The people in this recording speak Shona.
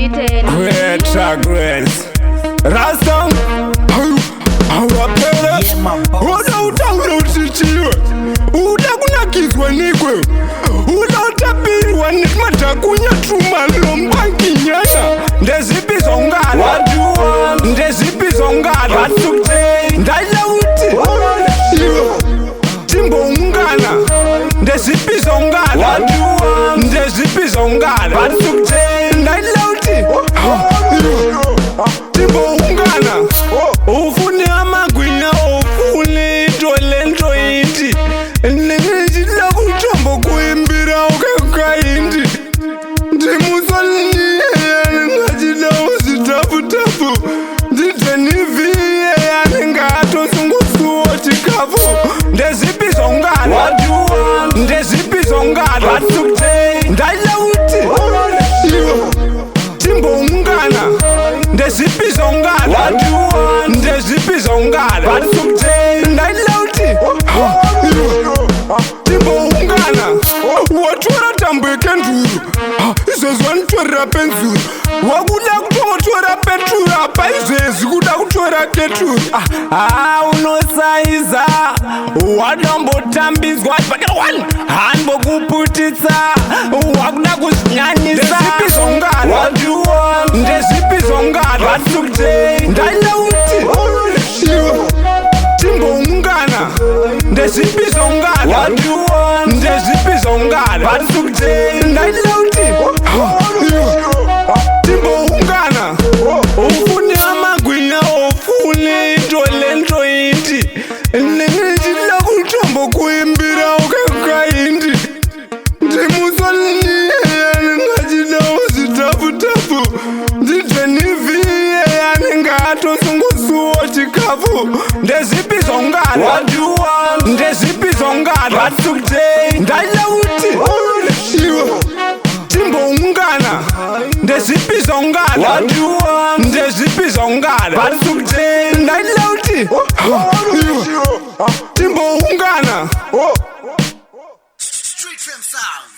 Greater grace. Rasta, our parents. Uda utaura utichiwe. Uda kunakizwa nikwe. Uda utapirwa nikmatakunya truma lombanki nyana. Ndezvipi zvaungada. Ndezvipi zvaungada. Ndaida uti. Timboungana. Ndezvipi zvaungada. Ndezvipi zvaungada. Ndaida uti. Timboungana. Ufune amagwinya ufune tolento indi. Ndinechida kutombo kuimbira ukakaindi. Ndimusolini ndachida uzitapu-tapu. Ndideniviye ndingatosungutsuwo chikafu. Ndezvipi zvaungada. Ndezvipi zvaungada. Ndaida uti. Timboungana. Ndezvipi zvaungada. Ndezvipi zvaungada. Ndaida uti. Timboungana. Watora tambo yekenduru. Izvezvi wanitorera penzuru. Wakuda kutotora peturu apa izvezvi kuda kutora keturu. Unosaiza. Wadombotambidzwa hanbokuputitsa. Wakuda kuzvinyanyisa. Ndezvipi zvaungada. Ndezvipi zvaungada. Ndaida uti. Timboungana. Ndezvipi zvaungada. Ndezvipi zvaungada. Ndaida uti. Timboungana. Ufune amagwinya ufune tolento indi. Ndinechida kutombo kuimbira ukakaindi. Ndimusolini ndachida uzitapu-tapu. Ndideniviye ndingatosungutsuwo chikafu. Ndezvipi zvaungada. Ndezvipi zvaungada. Ndaida uti. Timboungana. Ndezvipi zvaungada. Ndezvipi zvaungada. Ndaida uti. Timboungana. Street Film Sound.